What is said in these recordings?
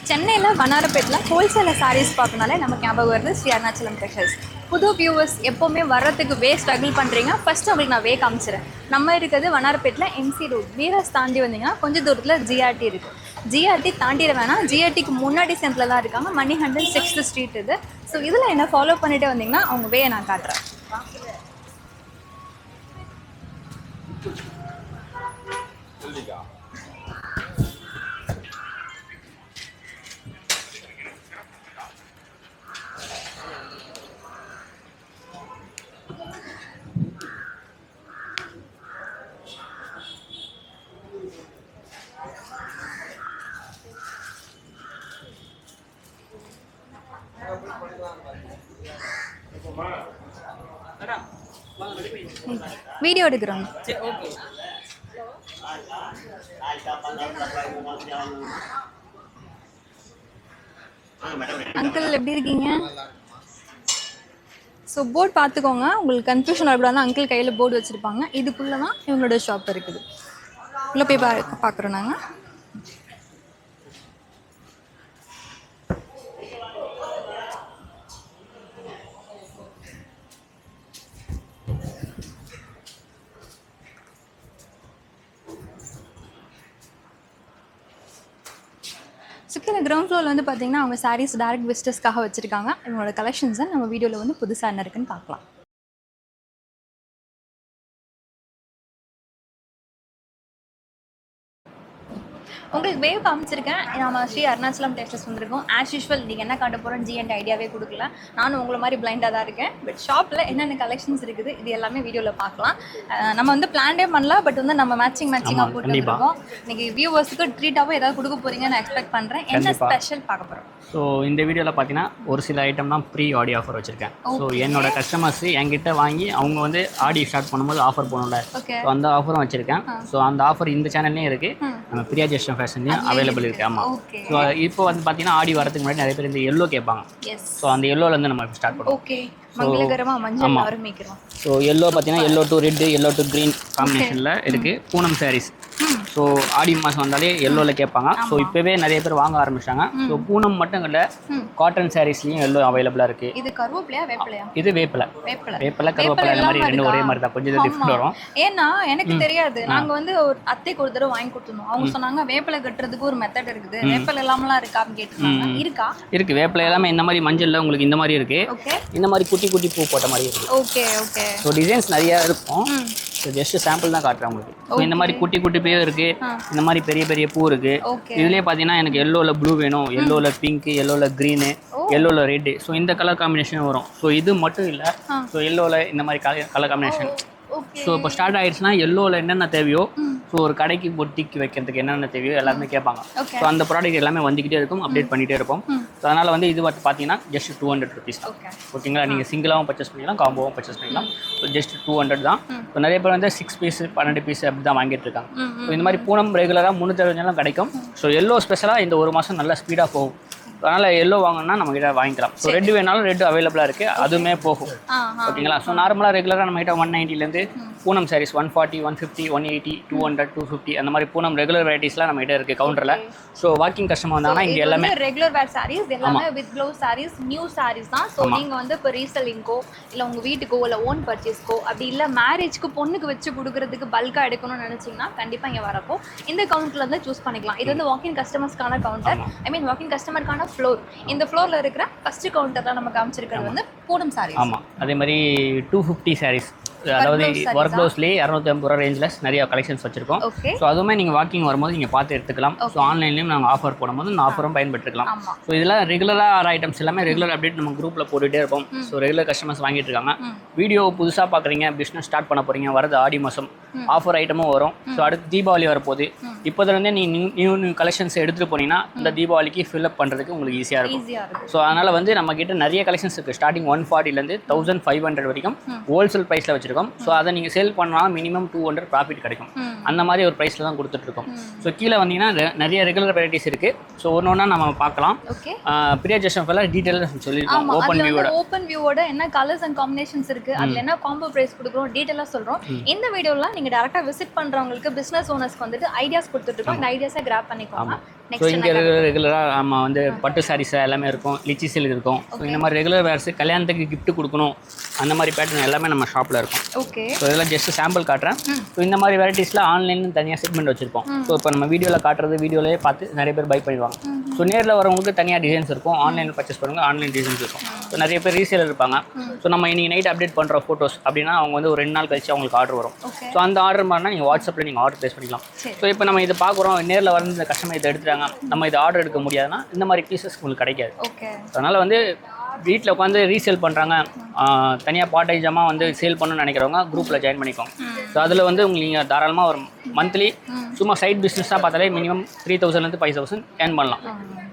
சென்னையில் வண்ணாரப்பேட்டில் ஹோல்சேலில் சாரீஸ் பார்க்கனாலே நமக்கு ஞாபகம் வருது ஸ்ரீ அருணாச்சலம் ட்ரெஷர்ஸ். புது வியூவர்ஸ் எப்போவுமே வர்றதுக்கு ஸ்ட்ரகிள் பண்ணுறீங்க. ஃபஸ்ட்டு உங்களுக்கு நான் காமிச்சிடுறேன். நம்ம இருக்கிறது வண்ணாரப்பேட்டில் எம்சி ரோட். வீராஸ் தாண்டி வந்தீங்கன்னா கொஞ்சம் தூரத்தில் ஜிஆர்டி இருக்குது. ஜிஆர்டி தாண்டிட வேணாம், ஜிஆர்டிக்கு முன்னாடி சென்டரில் தான் இருக்காங்க. மணிகண்டன் 6th ஸ்ட்ரீட் இது. ஸோ இதில் என்ன ஃபாலோ பண்ணிகிட்டே வந்தீங்கன்னா அவங்க நான் காட்டுறேன். வீடியோ எடுக்கிறோம். அங்கிள் எப்படி இருக்கீங்க? ஸோ போர்டு பார்த்துக்கோங்க, உங்களுக்கு கன்ஃபியூஷன் வரக்கூடாது. அங்கிள் கையில் போர்டு வச்சுருப்பாங்க. இதுக்குள்ளே தான் இவங்களோட ஷாப் இருக்குது. உள்ளே போய் பார்க்குறோம் நாங்கள். சுக்கில கிரவுண்ட் ஃப்ளோரில் வந்து பார்த்தீங்கன்னா அவங்க சாரீஸ் டேரக்ட் விசிட்டர்ஸ்க்காக வச்சுருக்காங்க. இவங்களோட கலெக்ஷன்ஸை நம்ம வீடியோவில் வந்து புதுசாக என்ன இருக்குன்னு பார்க்கலாம். உங்களுக்கு வேவ் காமிச்சிருக்கேன். நம்ம ஸ்ரீ அருணாச்சலம் டெக்ஸ்டைல்ஸ் வந்திருக்கோம். ஆஸ் யூஷுவல் நீங்கள் என்ன காட்ட போகிறோன்னு ஜிஎன்ட் ஐடியாவே கொடுக்கல. நானும் உங்களை மாதிரி பிளைண்டாக தான் இருக்கேன். பட் ஷாப்பில் என்னென்ன கலெக்ஷன்ஸ் இருக்குது இது எல்லாமே வீடியோவில் பார்க்கலாம். நம்ம வந்து பிளான்டே பண்ணலாம், பட் வந்து நம்ம மேட்சிங்காக போட்டுருக்கோம். இன்றைக்கி வியூவர்ஸுக்கு ட்ரீட்டாகவும் ஏதாவது கொடுக்க போகிறீங்கன்னு நான் எக்ஸ்பெக்ட் பண்ணுறேன். என்ன ஸ்பெஷல் பார்க்க போகிறோம்? ஸோ இந்த வீடியோவில் பார்த்தீங்கன்னா ஒரு சில ஐட்டம் தான் ப்ரீ ஆடி ஆஃபர் வச்சுருக்கேன். ஸோ என்னோட கஸ்டமர்ஸ் என்கிட்ட வாங்கி அவங்க வந்து ஆடி ஸ்டார்ட் பண்ணும்போது ஆஃபர் போகணும்ல, ஸோ அந்த ஆஃபரும் வச்சுருக்கேன். ஸோ அந்த ஆஃபர் இந்த சேனல்லையும் இருக்குது, நம்ம பிரியா ஜெஸ்டம் ஃபேஷன்லையும் அவைலபிள் இருக்குது. ஆமாம். ஸோ இப்போ வந்து பார்த்தீங்கன்னா ஆடி வரதுக்கு முன்னாடி நிறைய பேர் இந்த எல்லோ கேட்பாங்க. ஸோ அந்த எல்லோலேருந்து நம்ம ஸ்டார்ட் பண்ணுவோம். ஸோ எல்லோ பார்த்தீங்கன்னா yellow to red, yellow to green காம்பினேஷனில் இருக்குது. பூனம் சாரீஸ். ஸோ ஆடி மாதம் வந்தாலே எல்லோவில் கேட்பாங்க. ஸோ இப்போவே நிறைய பேர் வாங்க ஆரம்பிச்சிட்டாங்க. ஸோ பூனம் மட்டும் இல்லை, காட்டன் சாரீஸ்லையும் எல்லோ அவைலபிளாக இருக்குது. இது கருவேப்பிலையா வேப்பிலையா? இது வேப்பிலை. வேப்பிலை கருவேப்பிலை இந்த மாதிரி ரெண்டு ஒரே மாதிரி தான், கொஞ்சம் டிஃப்ரெண்ட் வரும். ஏன்னா எனக்கு தெரியாது. நாங்கள் வந்து ஒரு அத்தைக்கு ஒரு தடவை வாங்கி கொடுத்துருந்தோம். அவங்க சொன்னாங்க வேப்பிலை கட்டுறதுக்கு ஒரு மெத்தட் இருக்குது, வேப்பிலை இல்லாமலாம் இருக்கா அப்படின்னு கேட்டுருந்தாங்க. இருக்கா? இருக்குது. வேப்பிலை எல்லாமே இந்த மாதிரி மஞ்சளில் உங்களுக்கு இந்த மாதிரி இருக்குது. இந்த மாதிரி குட்டி குட்டி பூ போட்ட மாதிரி இருக்குது. Okay okay. ஸோ டிசைன்ஸ் நிறையா இருக்கும். ஸோ ஜஸ்ட் சாம்பிள் தான் காட்டுறேன் உங்களுக்கு. ஸோ இந்த மாதிரி குட்டி குட்டி பூ இருக்குது, இந்த மாதிரி பெரிய பெரிய பூ இருக்குது. இதுலேயே பார்த்தீங்கன்னா எனக்கு எல்லோவில் ப்ளூ வேணும், எல்லோவில் பிங்க், எல்லோவில் க்ரீனு, எல்லோவில் ரெட்டு. ஸோ இந்த கலர் காம்பினேஷன் வரும். ஸோ இது மட்டும் இல்லை, ஸோ எல்லோவில் இந்த மாதிரி கலர் காம்பினேஷன். ஸோ இப்போ ஸ்டார்ட் ஆகிடுச்சுன்னா எல்லோவில் என்னென்ன தேவையோ, ஸோ ஒரு கடைக்கு பொட்டிக்கு வைக்கிறதுக்கு என்னென்ன தேவையோ எல்லாருமே கேட்பாங்க. ஸோ அந்த ப்ராடக்ட் எல்லாமே வந்துக்கிட்டே இருக்கும், அப்டேட் பண்ணிகிட்டே இருப்போம். ஸோ அதனால் வந்து இது பார்த்தீங்கன்னா ஜஸ்ட் 200 rupees தான். ஓகேங்களா? நீங்கள் சிங்கிளாகவும் பர்ச்சேஸ் பண்ணிக்கலாம், காம்போவும் பர்ச்சேஸ் பண்ணிக்கலாம். ஸோ ஜஸ்ட் 200 தான். ஸோ நிறைய பேர் வந்து 6 பீஸ் 12 பீஸ் அப்படி தான் வாங்கிட்டு இருக்காங்க. ஸோ இந்த மாதிரி பூனம் ரெகுலராக 365 கிடைக்கும். ஸோ எல்லோ ஸ்பெஷலாக இந்த ஒரு மாதம் நல்லா ஸ்பீடாக போகும். அதனால் எல்லோ வாங்கினா நம்மகிட்ட வாங்கிக்கலாம். ஸோ ரெட் வேணாலும் ரெட் அவைலபிளாக இருக்குது, அதுவுமே போகும். ஓகேங்களா? ஸோ நார்மலாக ரெகுலராக நம்மகிட்ட 190லேருந்து பூனம் சாரீஸ் 140, 150, 180, 200, 250 அந்த மாதிரி பூனம் ரெகுலர் வெரைட்டிஸ்லாம் நம்மகிட்ட இருக்குது கவுண்டரில். ஸோ வாக்கிங் கஸ்டமர் வந்தாங்கன்னா இங்கே எல்லாமே ரெகுலர் வேர் சாரீஸ் எல்லாமே with blouse saris, new saris தான். ஸோ நீங்கள் வந்து இப்போ ரீசெல்லிங்கோ இல்லை உங்கள் வீட்டுக்கோ இல்லை ஓன் பர்ச்சேஸ்க்கோ அப்படி இல்லை மேரேஜ்க்கு பொண்ணுக்கு வச்சு கொடுக்குறதுக்கு பல்காக எடுக்கணும்னு நினச்சிங்கன்னா கண்டிப்பாக இங்கே வரப்போ இந்த கவுண்டரில் வந்து சூஸ் பண்ணிக்கலாம். இது வந்து வாக்கிங் கஸ்டமர்ஸ்க்கான கவுண்டர், ஐ மீன் வாக்கிங் கஸ்டமருக்கான ஃப்ளோர். இந்த ஃப்ளோரில் இருக்கிற ஃபஸ்ட்டு கவுண்டரில் நம்ம காமிச்சிருக்கிறது வந்து பூனம் சாரீஸ். ஆமாம். அதே மாதிரி 250 சாரீஸ், அதாவது ஒர்க் ப்ளவுஸ்லேயே 250 ரூபா ரேஞ்சில் நிறைய கலெக்ஷன்ஸ் வச்சிருக்கோம். ஸோ அதுவுமே நீங்கள் வாக்கிங் வரும்போது நீங்கள் பார்த்து எடுத்துக்கலாம். ஸோ ஆன்லைன்லேயும் நாங்கள் ஆஃபர் போடும்போது இந்த ஆஃபரும் பயன்படுத்திக்கலாம். ஸோ இதெல்லாம் ரெகுலராக ஆகிற ஐட்டம்ஸ் எல்லாமே ரெகுலர் அப்டேட் நம்ம குரூப்பில் போட்டுகிட்டே இருப்போம். ஸோ ரெகுலர் கஸ்டமர்ஸ் வாங்கிட்டு இருக்காங்க. வீடியோ புதுசாக பார்க்குறீங்க, பிஸ்னஸ் ஸ்டார்ட் பண்ண போகிறீங்க, வரது ஆடி மாதம் ஆஃபர் ஐட்டமும் வரும். ஸோ அடுத்து தீபாவளி வரப்போகுது. இப்போதுலேருந்தே நீங்கள் நியூ கலெக்ஷன்ஸ் எடுத்துகிட்டு போனீங்கன்னா இந்த தீபாவளிக்கு ஃபில்அப் பண்ணுறதுக்கு உங்களுக்கு ஈஸியாக இருக்கும். ஸோ அதனால் வந்து நம்மக்கிட்ட நிறைய கலெக்ஷன்ஸ் இருக்குது. ஸ்டார்டிங் 140லேருந்து 1500 வரைக்கும் ஹோல்சேல் ப்ரைஸில் வச்சுருக்கோம். ஸோ அதை நீங்கள் சேல் பண்ணால் மினிமம் 200 ப்ராஃபிட் கிடைக்கும். அந்த மாதிரி ஒரு ப்ரைஸில் தான் கொடுத்துட்ருக்கோம். ஸோ கீழே வந்தீங்கன்னா நிறைய ரெகுலர் வெரைட்டிஸ் இருக்குது. ஸோ ஒன்று ஒன்றா நம்ம பார்க்கலாம். பிரியா ஜெஷன் ஃபெல்லாம் டீட்டெயிலாக சொல்லியிருக்கோம். ஓப்பன் வியூவோட என்ன கலர்ஸ் அண்ட் காம்பினேஷன்ஸ் இருக்குது, அதில் என்ன காம்போ ப்ரைஸ் கொடுக்குறோம் டீட்டெயிலாக சொல்கிறோம். இந்த வீடியோவில் நீங்கள் டேரெக்டாக விசிட் பண்ணுறவங்களுக்கு பிஸ்னஸ் ஓனர்ஸ்க்கு வந்துட்டு ஐடியாஸ் கொடுத்துட்ருக்கோம். இந்த ஐடியாஸை கிராப் பண்ணிக்கோங்க. ஸோ இங்கே ரெகுலராக நம்ம வந்து பட்டு சாரீஸ் எல்லாமே இருக்கும், லிச்சி சில்க் இருக்கும். ஸோ இந்த மாதிரி ரெகுலர் வேர்ஸ் கல்யாணத்துக்கு கிஃப்ட் கொடுக்கணும் அந்த மாதிரி பேட்டர்ன் எல்லாமே நம்ம ஷாப்பில் இருக்கும். ஓகே. ஸோ இதெல்லாம் ஜஸ்ட் சாம்பிள் காட்டுறேன். ஸோ இந்த மாதிரி வெரைட்டிஸில் ஆன்லைன்ல தனியாக செக்மெண்ட் வச்சிருப்போம். ஸோ இப்போ நம்ம வீடியோவில் காட்டுறது வீடியோலேயே பார்த்து நிறைய பேர் பை பண்ணிடுவாங்க. ஸோ நேரில் வரவங்களுக்கு தனியாக டிசைன்ஸ் இருக்கும், ஆன்லைனில் பர்ச்சேஸ் பண்ணுவாங்க, ஆன்லைன் டிசைன்ஸ் இருக்கும். ஸோ நிறைய பேர் ரீசேலர் இருப்பாங்க. ஸோ நம்ம இன்னைக்கு நைட் அப்டேட் பண்ணுற ஃபோட்டோஸ் அப்படின்னா அவங்க வந்து ஒரு 2 நாள் கழிச்சு அவங்களுக்கு ஆர்டர் வரும். ஸோ அந்த ஆர்டர் மாதிரினா நீங்கள் வாட்ஸ்அப்பில் நீங்கள் ஆர்டர் ப்ளேஸ் பண்ணிக்கலாம். ஸோ இப்போ நம்ம இதை பார்க்குறோம், நேரில் வந்து இந்த கஸ்டமர் இதை எடுத்துட்டாங்க, நம்ம இதை ஆர்டர் எடுக்க முடியாதுன்னா இந்த மாதிரி பீசஸ் உங்களுக்கு கிடைக்காது. அதனால் வந்து வீட்டில் உட்காந்து ரீசேல் பண்ணுறாங்க, தனியாக பார்ட் டைமாக வந்து சேல் பண்ணணும்னு நினைக்கிறவங்க குரூப்பில் ஜாயின் பண்ணிக்கோங்க. ஸோ அதில் வந்து உங்களுக்கு நீங்கள் தாராளமாக ஒரு மந்த்லி சும்மா சைட் பிஸ்னஸாக பார்த்தாலே மினிமம் 3000லேருந்து 5000 ஏர்ன் பண்ணலாம்.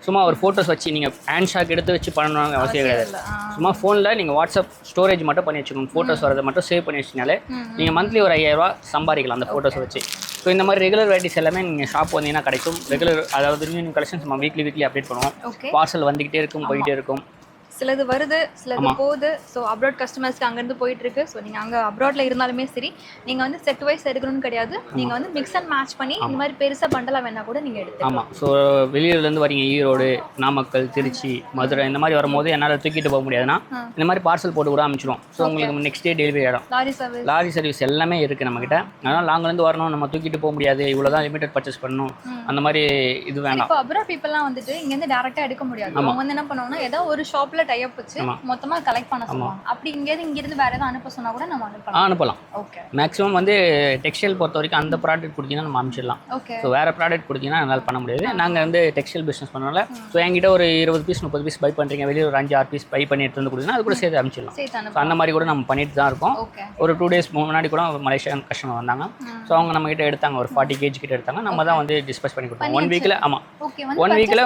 சும்மா ஒரு ஃபோட்டோஸ் வச்சு நீங்கள் ஹேண்ட் ஷாக் எடுத்து வச்சு பண்ணணும்னு அவசியம் கிடையாது. சும்மா ஃபோனில் நீங்கள் வாட்ஸ்அப் ஸ்டோரேஜ் மட்டும் பண்ணி வச்சுக்கோங்க. ஃபோட்டோஸ் வரதை மட்டும் சேவ் பண்ணி வச்சினாலே நீங்கள் மந்த்லி ஒரு 5000 ரூபா சம்பாதிக்கலாம் அந்த ஃபோட்டோஸை வச்சு. ஸோ இந்த மாதிரி ரெகுலர் வெரைட்டிஸ் எல்லாமே நீங்கள் ஷாப் வந்தீங்கன்னா கிடைக்கும். ரெகுலர் அதாவது நியூ கலெக்ஷன்ஸ் நம்ம வீக்லி அப்டேட் பண்ணுவோம். பார்சல் வந்துக்கிட்டே இருக்கும், போயிட்டே இருக்கும். சிலது வருது, சிலது போகுது. ஸோ அப்ராட் கஸ்டமர்ஸ்க்கு அங்கேருந்து போயிட்டு இருக்கு. ஸோ நீங்கள் அங்கே அப்ராட்ல இருந்தாலுமே சரி, நீங்கள் வந்து செட் வைஸ் எடுக்கணும்னு கிடையாது. நீங்கள் வந்து மிக்ஸ் அண்ட் மேட்ச் பண்ணி இந்த மாதிரி பெருசாக பண்டலாக வேணா கூட நீங்கள் எடுத்து. ஆமாம். ஸோ வெளியூர்லேருந்து வரீங்க, ஈரோடு, நாமக்கல், திருச்சி, மதுரை இந்த மாதிரி வரும்போது என்னால் தூக்கிட்டு போக முடியாதுன்னா இந்த மாதிரி பார்சல் போட்டு கூட அமைச்சிடும். ஸோ உங்களுக்கு நெக்ஸ்ட் டே டெலிவரி ஆகிடும். லாரி சர்வீஸ் எல்லாமே இருக்குது நம்மக்கிட்ட. அதனால் லாங்கிலேருந்து வரணும், நம்ம தூக்கிட்டு போக முடியாது, இவ்வளோ தான் லிமிடெட் பர்ச்சேஸ் பண்ணணும், அந்த மாதிரி இது வேண்டாம். இப்போ அப்ராட் பீப்புளெலாம் வந்துட்டு இங்கேருந்து டேரெக்டாக எடுக்க முடியாது. அவங்க வந்து என்ன பண்ணுவாங்கன்னா ஏதோ ஒரு ஷாப்பில் டைப் வச்சு மொத்தமா கலெக்ட் பண்ண சொல்லுவாங்க. அப்படி இங்கிருந்து வேற ஏதாவது அனுப்ப சொன்னா கூட நம்ம அனுப்பலாம். ஓகே. மேக்ஸிமம் வந்து டெக்ஸ்டைல் பொறுத்த வரைக்கும் அந்த ப்ராடக்ட் கொடுத்தீங்கன்னா நம்ம அனுப்பிச்சிடலாம். ஸோ வேற ப்ராடக்ட் கொடுத்தீங்கன்னா என்னால் பண்ண முடியாது. நாங்கள் வந்து டெக்ஸ்டைல் பிஸ்னஸ் பண்ணனால ஸோ என்கிட்ட ஒரு 20 பீஸ் 30 பீஸ் பை பண்ணுறீங்க, வெளியே ஒரு 5-6 பீஸ் பை பண்ணி எடுத்து வந்து கொடுத்தீங்கன்னா அது கூட சேர்த்து அனுப்பிச்சிடலாம். ஸோ அந்த மாதிரி கூட நம்ம பண்ணிட்டு தான் இருக்கோம். ஒரு 2 டேஸ் முன்னாடி கூட மலேசியன் கஸ்டமர் வந்தாங்க. ஸோ அவங்க நம்ம கிட்ட எடுத்தாங்க, ஒரு 40 kg கிட்ட எடுத்தாங்க. நம்ம தான் வந்து டிஸ்பேச் பண்ணி கொடுத்தோம் 1 வீக்கில். ஆமாம், 1 வீக்கில்.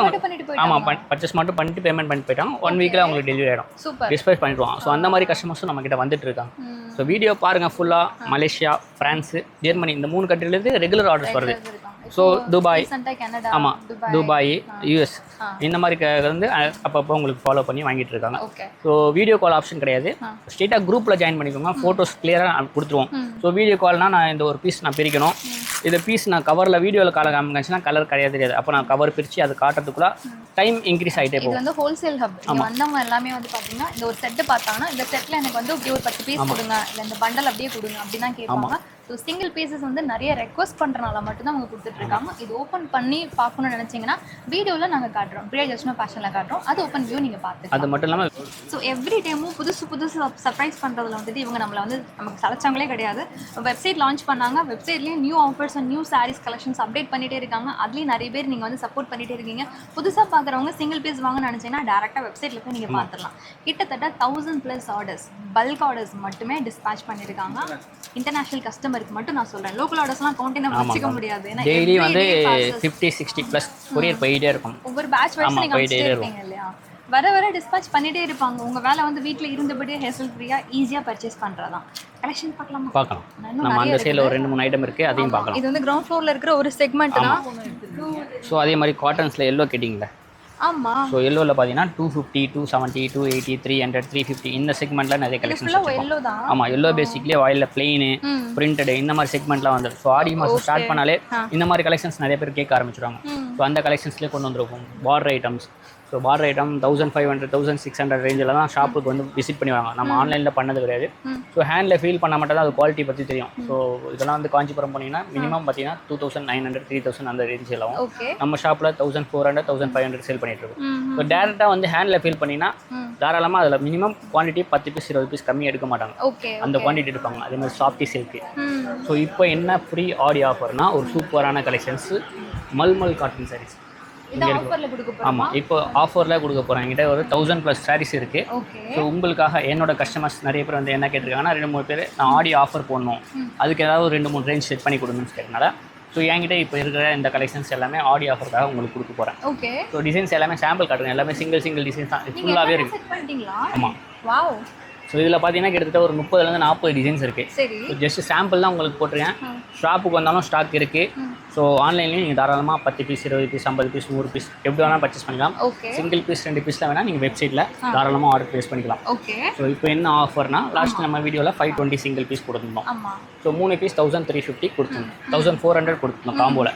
ஆமாம், பர்ச்சேஸ் மட்டும் பண்ணிட்டு பேமெண்ட் பண்ணிட்டு போயிட்டாங்க. 1 வீக்கில் அவங்களுக்கு டெலிவரி ஆகிடும், டிஸ்பேச் பண்ணிடுவாங்க. ஸோ அந்த மாதிரி கஸ்டமர்ஸும் நம்ம கிட்ட வந்துட்டு இருக்காங்க. ஸோ வீடியோ பாருங்கள் ஃபுல்லாக. மலேசியா, ஃப்ரான்ஸு, ஜெர்மனி இந்த 3 கண்ட்ரிலேருந்து ரெகுலர் ஆர்டர்ஸ் வருது. ஸோ துபாய், ஆமாம், துபாய், யூஎஸ் இந்த மாதிரி வந்து அப்பப்போ உங்களுக்கு ஃபாலோ பண்ணி வாங்கிட்டு இருக்காங்க. ஸோ வீடியோ கால் ஆப்ஷன் கிடையாது, ஸ்ட்ரெயிட்டாக குரூப்பில் ஜாயின் பண்ணிக்கோங்க. ஃபோட்டோஸ் கிளியராக கொடுத்துருவோம். ஸோ வீடியோ கால்னால் நான் இந்த ஒரு பீஸ் நான் பிரிக்கணும், இந்த பீஸ் நான் கவரில் வீடியோவில் காமிச்சுன்னா கலர் கிடையாது தெரியாது. அப்போ நான் கவர் பிரித்து அது காட்டுறதுக்குள்ள டைம் இன்க்ரீஸ் ஆகிட்டே போகும். இது வந்து ஹோல்சேல் ஹப். வந்தவங்க எல்லாமே வந்து பார்த்தீங்கன்னா இந்த ஒரு செட்டு பார்த்தாங்கன்னா இந்த செட்டில் எனக்கு வந்து ஒரு 10 பீஸ் கொடுங்க, இல்லை இந்த பண்டல் அப்படியே கொடுங்க அப்படி தான் கேட்பாங்க. ஸோ சிங்கிள் பீசஸ் வந்து நிறைய ரெக்வஸ்ட் பண்ணுறனால மட்டும்தான் அவங்க கொடுத்துட்ருக்காங்க. இது ஓப்பன் பண்ணி பார்க்கணும்னு நினச்சிங்கன்னா வீடியோவில் நாங்கள் காட்டுறோம், பிரியா ஜெஷன் ஃபேஷனில் காட்டுறோம். அது ஓப்பன் வியூ நீங்கள் பார்த்து. அது மட்டும் இல்லாமல் ஸோ எவ்ரி டைமும் புதுசு சர்ப்ரைஸ் பண்ணுறதுல வந்துட்டு இவங்க நம்மளை வந்து நமக்கு சலைச்சவங்களே கிடையாது. வெப்சைட் லான்ச் பண்ணாங்க, வெப்சைட்லேயும் new offers and new sarees collections update பண்ணிகிட்டே இருக்காங்க. அதுலேயும் நிறைய பேர் நீங்கள் வந்து சப்போர்ட் பண்ணிகிட்டே இருக்கீங்க. புதுசாக பார்க்குறவங்க சிங்கிள் பீஸ் வாங்கன்னு நினச்சிங்கன்னா டேரெக்டாக வெப்சைட்டில் போய் நீங்கள் பார்த்துடலாம். கிட்டத்தட்ட 1000+ ஆர்டர்ஸ், பல்க் ஆர்டர்ஸ் மட்டுமே டிஸ்பேச் பண்ணியிருக்காங்க. இன்டர்நேஷனல் கஸ்டமருக்கு மட்டும் நான் சொல்கிறேன், லோக்கல் ஆர்டர்ஸ்லாம் கவுண்டிங் வச்சுக்க முடியாது. ஏன்னா டெய்லி வந்து 50-60+ கொரியர் போயிட்டே இருக்கும். ஒவ்வொரு பேட்ச் வைஸ் நீங்கள் அனுப்பிச்சிட்டே இருப்பீங்க இல்லையா? வர டிஸ்பேச் பண்ணிட்டே இருப்பாங்க. உங்கள் வேலை வந்து வீட்டில் இருந்தபடியே ஹேசல் ஃப்ரீயாக ஈஸியாக பர்ச்சேஸ் பண்ணுறதான். கலெக்ஷன் பார்க்கலாம். நம்ம அந்த சைடில் ஒரு 2-3 ஐட்டம் இருக்குது, அதையும் பார்க்கலாம். இது வந்து கிரவுண்ட் ஃப்ளோரில் இருக்கிற ஒரு செக்மெண்ட் தான். ஸோ அதே மாதிரி காட்டன்ஸில் எல்லோ கேட்டிங்களா? ஆமாம். ஸோ எல்லோவில் பார்த்தீங்கன்னா 250, 270, 280, 300, 350 இந்த செக்மெண்ட்டில் நிறைய கலெக்ஷன்ஸ் இருக்குது. ஆமாம், எல்லோ பேசிக்லேயே வாயிலில் பிளெயின், பிரிண்டடு இந்த மாதிரி செக்மெண்ட்லாம் வந்துடும். ஸோ ஆடி மாதம் ஸ்டார்ட் பண்ணாலே இந்த மாதிரி கலெக்ஷன்ஸ் நிறைய பேர் கேட்க ஆரம்பிச்சிடுவாங்க. ஸோ அந்த கலெக்ஷன்ஸ்லேயே கொண்டு வந்துருக்கும். Border items, so border item 1500, 1600 ரேஞ்சில் தான் ஷாப்புக்கு வந்து விசிட் பண்ணுவாங்க. நம்ம ஆன்லைனில் பண்ணது கிடையாது. ஸோ ஹேண்டில் ஃபீல் பண்ண மட்டும் தான் அது குவாலிட்டி பற்றி தெரியும். ஸோ இதெல்லாம் வந்து காஞ்சிபுரம் போனீங்கன்னா மினிமம் பார்த்தீங்கன்னா 2900, 3000 அந்த ரேஞ்சில் ஆகும். நம்ம ஷாப்பில் 1400, 1500 சேல் பண்ணிட்டு இருக்கோம். ஸோ டேரெக்டாக வந்து ஹேண்டில் ஃபீல் பண்ணிங்கன்னா தாராளமாக அதில் மினிமம் குவான்டிட்டி 10 பீஸ் 20 பீஸ் கம்மி எடுக்க மாட்டாங்க, அந்த குவான்டிட்டி எடுப்பாங்க. அதே மாதிரி சாஃப்டி சில்க்கு. ஸோ இப்போ என்ன ஃப்ரீ ஆடி ஆஃபர்னால் ஒரு சூப்பரான கலெக்ஷன்ஸு மல்மல் காட்டன் சாரீஸ். ஆமாம், இப்போ ஆஃபரில் கொடுக்க போகிறேன். என்கிட்ட ஒரு 1000+ சாரீஸ் இருக்குது. ஸோ உங்களுக்காக என்னோட கஸ்டமர்ஸ் நிறைய பேர் வந்து என்ன கேட்டிருக்காங்கன்னா 2-3 பேர் நான் ஆடி ஆஃபர் போடணும், அதுக்கு ஏதாவது ஒரு 2-3 ரேஞ்ச் செட் பண்ணி கொடுங்கன்னு கேட்டனால ஸோ ஸோ என்கிட்ட இப்போ இருக்கிற இந்த கலெக்ஷன்ஸ் எல்லாமே ஆடி ஆஃபருக்காக உங்களுக்கு கொடுக்க போகிறேன். ஓகே. ஸோ டிசைன்ஸ் எல்லாமே சாம்பிள் காட்டுறேன், எல்லாமே சிங்கிள் டிசைன்ஸ் தான், ஃபுல்லாகவே இருக்குது. செட் பண்ணிட்டீங்களா? ஆமாம். வாவ். ஸோ இதில் பார்த்தீங்கன்னா கிட்டத்தட்ட ஒரு 30லேருந்து 40 டிசைன்ஸ் இருக்குது. சரி. ஸோ ஜஸ்ட் சாம்பிள் தான் உங்களுக்கு போட்டிருக்கேன். ஷாப்புக்கு வந்தாலும் ஸ்டாக் இருக்குது. ஸோ ஆன்லைன்லேயும் நீங்கள் தாராளமாக 10 பீஸ் 20 பீஸ் 50 பீஸ் 100 பீஸ் எப்படி வேணால் பர்ச்சேஸ் பண்ணிக்கலாம். ஓகே. சிங்கிள் பீஸ் 2 பீஸில் வேணால் நீங்கள் வெப்சைட்டில் தாராளமாக ஆர்டர் ப்ளேஸ் பண்ணிக்கலாம். ஓகே. ஸோ இப்போ என்ன ஆஃபர்னா லாஸ்ட் நம்ம வீடியோவில் 520 சிங்கிள் பீஸ் கொடுத்துருந்தோம். ஆமாம். ஸோ 3 பீஸ் 1350 கொடுத்துருந்தோம், 1400 கொடுத்துருந்தோம் காம்போவில்.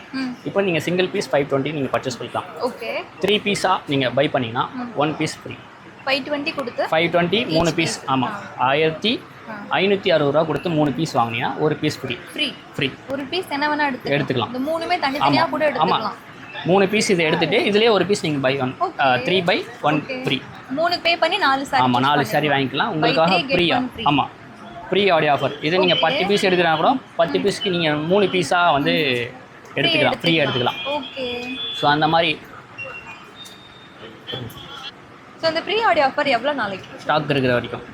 இப்போ நீங்கள் சிங்கிள் பீஸ் 520 நீங்கள் பர்ச்சேஸ் பண்ணிக்கலாம். ஓகே. 3 பீஸாக நீங்கள் பை பண்ணிங்கன்னா 1 பீஸ் ஃப்ரீ. 520 கொடுத்து 520 3 பீஸ். ஆமாம், 1560 ரூபா கொடுத்து 3 பீஸ் வாங்கினீங்கன்னா 1 பீஸ் ஃப்ரீ. ஃப்ரீ. ஒரு பீஸ் என்ன வேணா எடுத்துக்கலாம். இந்த மூணுமே தனித்தனியா கூட எடுத்துக்கலாம். 3 பீஸ் இதை எடுத்துட்டு இதுலயே ஒரு பீஸ் நீங்க பை 3 பை 1 ஃப்ரீ. 3 பே பண்ணி 4 சாரி. ஆமா 4 சாரி வாங்கிக்கலாம் உங்களுக்காக ஃப்ரீயா. ஆமா ஃப்ரீ ஆடி ஆஃபர். இது நீங்க 10 பீஸ் எடுக்கிறா கூட 10 பீஸ்க்கு நீங்க 3 பீஸா வந்து எடுத்துக்கலாம், ஃப்ரீயா எடுத்துக்கலாம். ஓகே. ஸோ அந்த மாதிரி ஸோ இந்த ஃப்ரீ ஆடி ஆஃபர் எவ்வளோ நாளைக்கு ஸ்டாக் இருக்கிற வரைக்கும்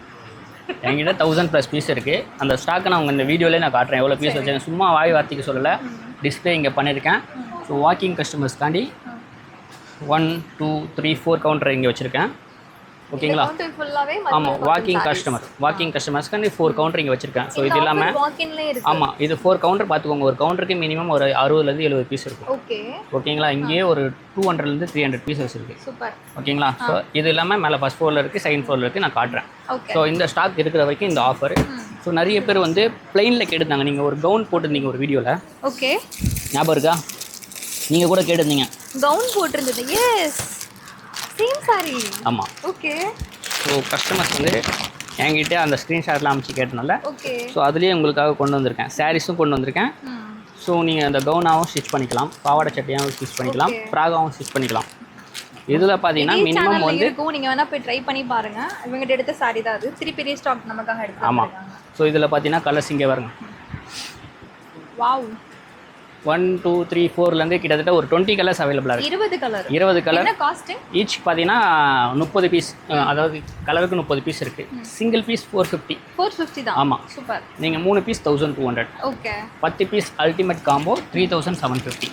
என்கிட்ட 1000+ பீஸ் இருக்குது. அந்த ஸ்டாக்கை நான் உங்கள் இந்த வீடியோலேயே நான் காட்டுறேன் எவ்வளோ பீஸ் வச்சேன். சும்மா வாய் வார்த்தைக்கு சொல்லலை, டிஸ்பிளே இங்கே பண்ணியிருக்கேன். ஸோ வாக்கிங் கஸ்டமர்ஸ்க்காண்டி 1 2 3 4 கவுண்டர் இங்கே வச்சுருக்கேன். ஓகேங்களா? ஆமாம், வாக்கிங் கஸ்டமர்ஸ்க்காண்டி 4 கவுண்டர் இங்கே வச்சுருக்கேன். ஸோ இது இல்லாமல் ஆமாம் இது 4 கவுண்டர் பார்த்துக்கோங்க. ஒரு கவுண்டருக்கு மினிமம் ஒரு 60லேருந்து 70 பீஸ் இருக்கும். ஓகேங்களா? இங்கேயே ஒரு 200லேருந்து 300 பீசஸ் இருக்குது. ஓகேங்களா? ஸோ இது இல்லாமல் மேலே ஃபஸ்ட் ஃப்ளோரில் இருக்குது, செகண்ட் ஃப்ளோரில் இருக்குது, நான் காட்டுறேன். ஸோ இந்த ஸ்டாக் இருக்கிற வரைக்கும் இந்த ஆஃபர். ஸோ நிறைய பேர் வந்து பிளெயினில் கேட்டிருந்தாங்க. நீங்கள் ஒரு கவுன் போட்டிருந்தீங்க ஒரு வீடியோவில். ஓகே, ஞாபகம் இருக்கா? நீங்கள் கூட கேட்டிருந்தீங்க கவுன் போட்டிருந்தது. Yes, same sari. ஆமாம். ஓகே. ஸோ கஸ்டமர்ஸ் வந்து என்கிட்ட அந்த ஸ்க்ரீன்ஷாட்லாம் அமைச்சு கேட்டனால ஓகே. ஸோ அதுலேயே உங்களுக்காக கொண்டு வந்திருக்கேன். சாரீஸும் கொண்டு வந்திருக்கேன். ஸோ நீங்கள் அந்த கவுனாகவும் ஸ்டிச் பண்ணிக்கலாம், பாவாடை சட்டையாகவும் ஸ்டிச் பண்ணிக்கலாம், ஃப்ராகாகவும் ஸ்டிச் பண்ணிக்கலாம். இதில் பார்த்தீங்கன்னா மினிமம் வந்து நீங்கள் வேணால் போய் ட்ரை பண்ணி பாருங்கள். இவங்ககிட்ட எடுத்த சாரி தான் அது. பெரிய ஸ்டாக் நமக்காக எடுத்து. ஆமாம். ஸோ இதில் பார்த்தீங்கன்னா கலர்ஸ் இங்கே வருங்க. வாவ். 1 2 3 4லேருந்து கிட்டத்தட்ட ஒரு 20 கலர்ஸ் அவைலபிளாக இருக்குது. 20 கலர். என்ன காஸ்ட்? ஈச் பார்த்தீங்கன்னா 30 பீஸ், அதாவது கலருக்கு 30 பீஸ் இருக்குது. சிங்கிள் பீஸ் 450 தான். ஆமாம், சூப்பர். நீங்கள் 3 piece 1200. Okay. 10 piece ultimate combo 3750.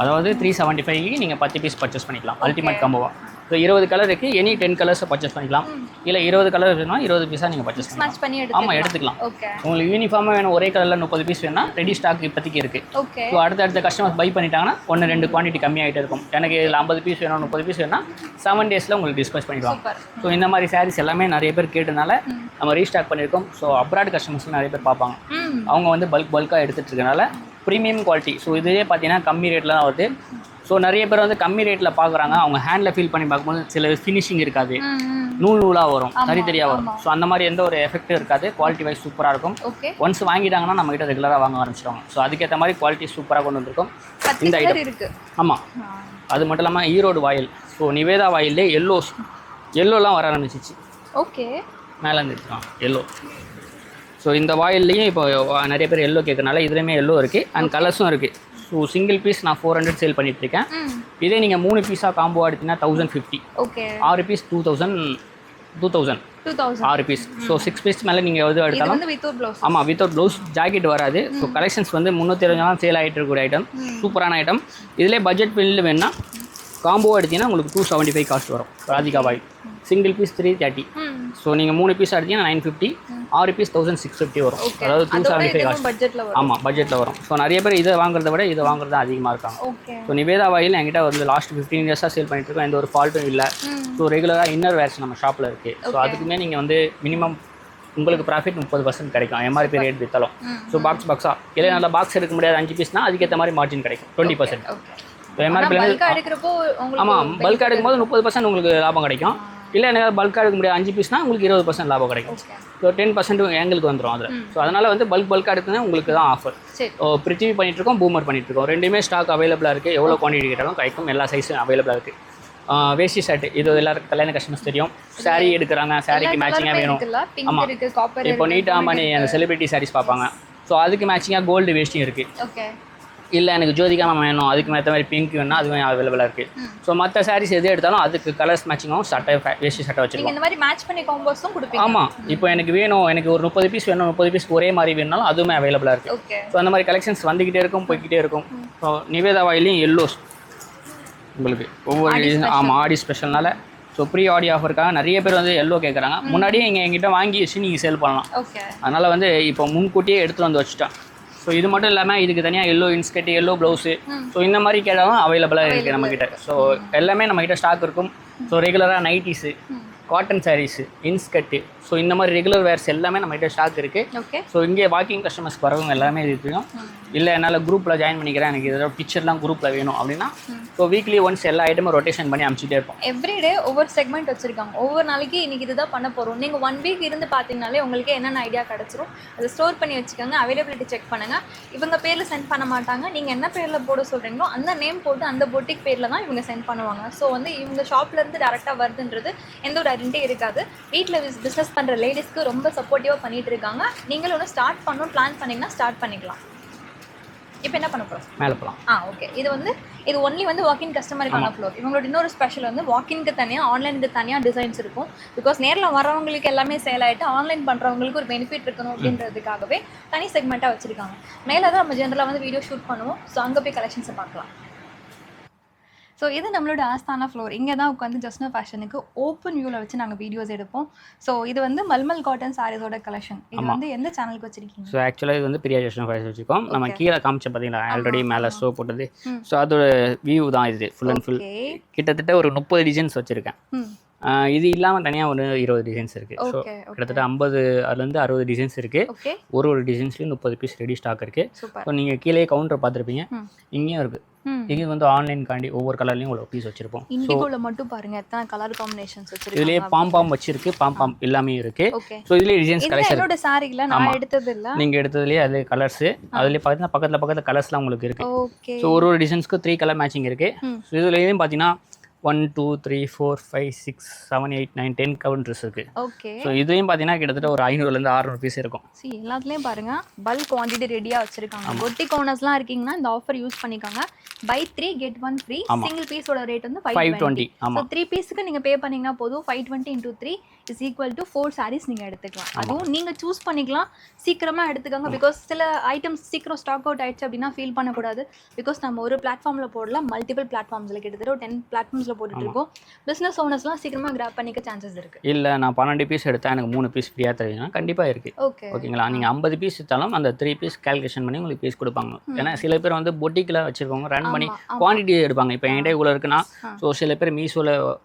அதாவது 375க்கு நீங்கள் 10 பீஸ் பர்ச்சேஸ் பண்ணிக்கலாம் அல்டிமேட் காம்போவா. ஸோ 20 கலர் இருக்குது, எனி 10 கலர்ஸை பர்ச்சேஸ் பண்ணிக்கலாம். இல்லை 20 கலர் வேணும்னா 20 பீஸாக நீங்கள் பர்ச்சேஸ் பண்ணிக்கலாம். ஆமாம், எடுத்துக்கலாம். உங்களுக்கு யூனிஃபார்மாக வேணும், ஒரே கலரில் 30 பீஸ் வேணும்னா ரெடி ஸ்டாக் இப்போதைக்கு இருக்குது. ஸோ அடுத்த கஸ்டமர்ஸ் பை பண்ணிட்டாங்கன்னா 1-2 குவான்டிட்டி கம்மியாகிட்டே இருக்கும். எனக்கு இதில் 50 பீஸ் வேணும் 30 பீஸ் வேணும்னா 7 டேஸில் உங்களுக்கு டிஸ்பேச் பண்ணிடுவாங்க. ஸோ இந்த மாதிரி சாரீஸ் எல்லாமே நிறைய பேர் கேட்டனால நம்ம ரீஸ்டாக் பண்ணியிருக்கோம். ஸோ அப்ராட் கஸ்டமர்ஸ் நிறைய பேர் பார்ப்பாங்க, அவங்க வந்து பல்காக எடுத்துகிட்டு இருக்கனால ப்ரீமியம் குவாலிட்டி. ஸோ இதுவே பார்த்தீங்கன்னா கம்மி ரேட்டில் தான் வருது. ஸோ நிறைய பேர் வந்து கம்மி ரேட்டில் பார்க்குறாங்க, அவங்க ஹேண்டில் ஃபீல் பண்ணி பார்க்கும்போது சில ஃபினிஷிங் இருக்காது, நூலாக வரும், தனித்தனியாக வரும். ஸோ அந்த மாதிரி எந்த ஒரு எஃபெக்ட்டும் இருக்காது. குவாலிட்டி வைஸ் சூப்பராக இருக்கும். ஒன்ஸ் வாங்கிட்டாங்கன்னா நம்மகிட்ட ரெகுலராக வாங்க ஆரம்பிச்சிடுவாங்க. ஸோ அதுக்கேற்ற மாதிரி குவாலிட்டி சூப்பராக கொண்டு வந்திருக்கும் இந்த ஐட்டம். ஆமாம், அது மட்டும் இல்லாமல் ஈரோடு வாயில். ஸோ நிவேதா வாயிலே எல்லோலாம் வர ஆரம்பிச்சிச்சு. ஓகே, மேலே இருந்துச்சு எல்லோ. ஸோ இந்த வாயில்லையும் இப்போ நிறைய பேர் எல்லோ கேட்கறனால இதுலேயுமே எல்லோ இருக்குது அண்ட் கலர்ஸும் இருக்குது. ஸோ சிங்கிள் பீஸ் நான் 400 சேல் பண்ணிட்டுருக்கேன். இதே நீங்கள் 3 பீஸாக காம்போ எடுத்தீங்கன்னா 1050. Okay. 6 piece 2000 6 piece. So 6 piece மேலே நீங்கள் எது எடுத்தாலும் ஆமாம் வித்தவுட் ப்ளவுஸ், ஜாக்கெட் வராது. ஸோ கலெக்ஷன்ஸ் வந்து 320 சேல் ஆகிட்டு இருக்கக்கூடிய ஐட்டம், சூப்பரான ஐட்டம். இதிலே பட்ஜெட் பில்லில் வேணுன்னா காம்போ எடுத்தீங்கன்னா உங்களுக்கு 275 காஸ்ட் வரும். ராதிகா வாயில் சிங்கிள் பீஸ் 330. ஸோ நீங்கள் 3 பீஸ் எடுத்தீங்கன்னா 950, 6 பீஸ் 1650 வரும். அதாவது 275 காஸ்ட். ஆமாம், பட்ஜெட்டில் வரும். ஸோ நிறைய பேர் இதை வாங்குறத விட இதை வாங்குறது தான் அதிகமாக இருக்காங்க. ஸோ நிவேதா வாயில் என்கிட்ட வந்து லாஸ்ட் 15 இயர்ஸாக சேல் பண்ணிட்டு இருக்கோம், எந்த ஒரு ஃபால்ட்டும் இல்லை. ஸோ ரெகுலராக இன்னர் வேர்ஸ் நம்ம ஷாப்பில் இருக்குது. ஸோ அதுக்குமே நீங்கள் வந்து மினிமம் உங்களுக்கு ப்ராஃபிட் 30% கிடைக்கும் எம்ஆர்பி ரேட் வித்தாலும். ஸோ பாக்ஸாக இல்லை நல்ல பாக்ஸ் எடுக்க முடியாது 5 பீஸ்னால் அதுக்கேற்ற மாதிரி மார்ஜின் கிடைக்கும் 20%. எம்ஆர்பி ஆமாம், பல்காக எடுக்கும்போது 30% உங்களுக்கு லாபம் கிடைக்கும். இல்லை எனக்கு பல்காக எடுக்க முடியாது 5 பீஸ்னால் உங்களுக்கு 20% லாபம் கிடைக்கும். ஸோ 10% எங்களுக்கு வந்துடும் அதில். ஸோ அதனால் வந்து பல்காக எடுத்துனா உங்களுக்கு தான் ஆஃபர். பிரித்திவி பண்ணிகிட்ருக்கோம், பூமர் பண்ணிகிட்ருக்கோம். ரெண்டுமே ஸ்டாக் அவைலபிளாக இருக்குது. எவ்வளோ குவான்டிட்டி கேட்டாலும் கிடைக்கும். எல்லா சைஸும் அவைலபிளாக இருக்குது. வேஷ்டி ஷர்ட் இது எல்லாருக்கும் கல்யாண கஸ்டமர்ஸ் தெரியும். சாரீ எடுக்கிறாங்க, சாரீக்கு மேட்சிங்காக வேணும். ஆமாம், இப்போ நீட்டாக பண்ணி அந்த செலிபிரிட்டி சாரீஸ் பார்ப்பாங்க. ஸோ அதுக்கு மேட்சிங்காக கோல்டு வேஷ்டியும் இருக்குது. இல்லை எனக்கு ஜோதிகா வேணும் அதுக்கு மேற்ற மாதிரி பிங்க் வேணும்னா அதுவும் அவைலபிளாக இருக்குது. ஸோ மற்ற சாரீஸ் எது எடுத்தாலும் அதுக்கு கலர்ஸ் மேட்சிங்காகவும் சட்டை வேஷ்டி சட்டை வச்சுருக்கோம். இந்த மாதிரி மேட்ச் பண்ணி காம்போஸும் கொடுப்பீங்க? ஆமாம், இப்போ எனக்கு வேணும், எனக்கு ஒரு 30 பீஸ் வேணும், 30 பீஸ்க்கு ஒரே மாதிரி வேணுனாலும் அதுவுமே அவைலபிளாக இருக்குது. ஓகே. ஸோ அந்த மாதிரி கலெக்ஷன்ஸ் வந்துக்கிட்டே இருக்கும், போய்கிட்டே இருக்கும். ஸோ நிவேதா வாயிலையும் எல்லோஸ் உங்களுக்கு ஒவ்வொரு ஆடி ஸ்பெஷல்னால ஸோ ப்ரீ ஆடி ஆஃபருக்காக நிறைய பேர் வந்து எல்லோ கேட்குறாங்க. முன்னாடியே எங்கிட்ட வாங்கி வச்சு நீங்கள் சேல் பண்ணலாம். அதனால் வந்து இப்போ முன்கூட்டியே எடுத்துகிட்டு வந்து வச்சுட்டேன். ஸோ இது மட்டும் இல்லாமல் இதுக்கு தனியாக yellow inskirt, yellow blouse, so இந்த மாதிரி கேட்டாலும் அவைலபிளாக இருக்குது நம்மக்கிட்ட. ஸோ எல்லாமே நம்மக்கிட்ட ஸ்டாக் இருக்கும். ஸோ ரெகுலராக nighties, cotton saris, inskirt, so இந்த மாதிரி ரெகுலர் வேர்ஸ் எல்லாமே நம்மகிட்ட ஸ்டாக் இருக்குது. ஸோ இங்கே வாக்கிங் கஸ்டமர்ஸ் வரவங்க எல்லாமே இருக்கும். இல்லை என்னால் குரூப்பில் ஜாயின் பண்ணிக்கிறேன், எனக்கு இதோட பிக்சர்லாம் குரூப்பில் வேணும் அப்படின்னா ஸோ வீக்லி ஒன்ஸ் எல்லா ஐட்டமும் ரொட்டேஷன் பண்ணி அனுப்பிச்சிட்டே இருப்போம். எவ்ரிடே ஒவ்வொரு செக்மெண்ட் வச்சுருக்காங்க. ஒவ்வொரு நாளைக்கு இன்றைக்கி இதுதான் பண்ண போகிறோம். நீங்கள் 1 வீக் இருந்து பார்த்தீங்கனாலே உங்களுக்கு என்னென்ன ஐடியா கிடச்சிரும். அதை ஸ்டோர் பண்ணி வச்சுக்கோங்க. அவைலபிலிட்டி செக் பண்ணுங்கள். இவங்க பேரில் சென்ட் பண்ண மாட்டாங்க. நீங்கள் என்ன பேரில் போட சொல்கிறீங்களோ அந்த நேம் போட்டு அந்த பொட்டிக் பேரில் தான் இவங்க சென்ட் பண்ணுவாங்க. ஸோ வந்து இவங்க ஷாப்லேருந்து டேரெக்டாக வருதுன்றது எந்த ஒரு ஐடென்டிட்டி இருக்காது. வீட்டில் பிஸ்னஸ் பண்ணுற லேடிஸ்க்கு ரொம்ப சப்போர்ட்டிவாக பண்ணிகிட்டு இருக்காங்க. நீங்களும் ஒன்று ஸ்டார்ட் பண்ணணும் பிளான் பண்ணிங்கன்னா ஸ்டார்ட் பண்ணிக்கலாம். இப்போ என்ன பண்ண போகிறோம்? மேலே போகலாம். ஓகே. இது ஒன்லி வந்து வாக்கின் கஸ்டமருக்கான ஃப்ளோர். இவங்களோட இன்னொரு ஸ்பெஷல் வந்து வாக்கின்க்கு தனியாக, ஆன்லைனுக்கு தனியாக டிசைன்ஸ் இருக்கும். பிகாஸ் நேரில் வரவங்களுக்கு எல்லாமே சேல் ஆகிட்டு ஆன்லைன் பண்ணுறவங்களுக்கு ஒரு பெனிஃபிட் இருக்கணும் அப்படின்றதுக்காகவே தனி செக்மெண்ட்டாக வச்சுருக்காங்க. மேலே தான் நம்ம ஜென்ரலாக வந்து வீடியோ ஷூட் பண்ணுவோம். ஸோ அங்கே போய் கலெக்ஷன்ஸை பார்க்கலாம். ஸோ இது நம்மளோட ஆஸ்தானா ஃப்ளோர். இங்கே தான் உட்காந்து ஜஸ்னோ ஃபேஷனுக்கு ஓப்பன் வியூவில் வச்சு நாங்கள் வீடியோஸ் எடுப்போம். ஸோ இது வந்து மல்மல் காட்டன் சாரீஸோட கலெக்ஷன். இது வந்து எந்த சேனலுக்கு வச்சிருக்கீங்க? ஸோ ஆக்சுவலாக இது வந்து பிரியா ஜஸ்னோ ஃபேஷன் வச்சுருக்கோம். நம்ம கீழே காமிச்ச பார்த்தீங்களா ஆல்ரெடி மேலே ஷோ போட்டது. ஸோ அதோட வியூ தான் இது ஃபுல் அண்ட் ஃபுல். கிட்டத்தட்ட ஒரு 30 டிசைன்ஸ் வச்சுருக்கேன். இது இல்லாமல் தனியாக ஒரு 20 டிசைன்ஸ் இருக்குது. ஸோ கிட்டத்தட்ட 50 60 டிசைன்ஸ் இருக்குது. ஒரு டிசைன்ஸ்லேயும் 30 பீஸ் ரெடி ஸ்டாக் இருக்குது. ஸோ நீங்கள் கீழே கவுண்டர் பார்த்துருப்பீங்க, இங்கேயும் இருக்குது. இது வந்து ஆன்லைன் காண்டி ஒவ்வொரு கலர்லையும் ஒரு பீஸ் வச்சிருப்போம். இண்டிகோல மட்டும் பாருங்க எத்தனை கலர் காம்பினேஷன்ஸ் வச்சிருக்காங்க. இதுலயே பாம் வச்சிருக்கு, பாம் எல்லாமே இருக்கு. சோ இதுலயே டிசைன்ஸ் கலெக்ஷன். என்னோட சாரில நான் எடுத்தது இல்ல, நீங்க எடுத்ததுலயே அது கலர்ஸ். அதுலயே பாத்தீங்கன்னா பக்கத்துல கலர்ஸ்லாம் உங்களுக்கு இருக்கு. சோ ஒரு டிசைன்ஸ்க்கு 3 கலர் மேட்சிங் இருக்கு. சோ இதுலயும் பாத்தீங்கன்னா 1 2 3 4 5 6 7 8 9 10 கவுண்டர்ஸ் இருக்கு. ஓகே. சோ இதுலயும் பாத்தீங்கன்னா கிட்டத்தட்ட ஒரு 500 ல இருந்து 600 பீஸ் இருக்கும். see எல்லாத்துலயும் பாருங்க பல்க் குவாண்டிட்டி ரெடியா வச்சிருக்காங்க. பொட்டிக் ஓனர்ஸ்லாம் இருக்கீங்கன்னா இந்த ஆஃபர் யூஸ் பண்ணிக்கோங்க. buy 3 get 1 free. சிங்கிள் பீஸோட ரேட் வந்து 520. ஆமா. சோ 3 பீஸ்க்கு நீங்க பே பண்ணீங்கன்னா போதும். 520 into 3 is equal to 4 sarees நீங்க எடுத்துக்கலாம். அதுவும் நீங்க சூஸ் பண்ணிக்கலாம். சீக்கிரமா எடுத்துக்கோங்க. பிகாஸ் சில ஐட்டம்ஸ் சீக்கிரம் ஸ்டாக் அவுட் ஆயிடுச்சு அப்படின்னா ஃபீல் பண்ணக்கூடாது. பிகாஸ் நம்ம ஒரு பிளாட்ஃபார்ம்ல போடலாம், மல்டிபிள் பிளாட்ஃபார்ம்ஸ்ல கிட்டத்தட்ட ஒரு 10 பிளாட்ஃபார்ம்ஸ்ல போட்டுட்டு இருக்கோம். பிசினஸ் ஓனர்ஸ்லாம் சீக்கிரமா கிராப் பண்ணிக்க சான்சஸ் இருக்கு. இல்ல நான் 12 பீஸ் எடுத்தா எனக்கு 3 பீஸ் ஃப்ரீயா தருவீங்கன்னா கண்டிப்பா இருக்கு. ஓகேங்களா? நீங்க 50 பீஸ் எடுத்தாலும் அந்த 3 பீஸ் கால்குலேஷன் பண்ணி உங்களுக்கு பீஸ் கொடுப்பாங்க. ஏன்னா சில பேர் வந்து பொட்டிக்ல வச்சிருக்கவங்க ரன் பண்ணி குவான்டிட்டி எடுப்பாங்க. இப்போ என்கிட்ட இவ்வளோ இருக்குன்னா ஸோ சில பேர் மீஷோவில்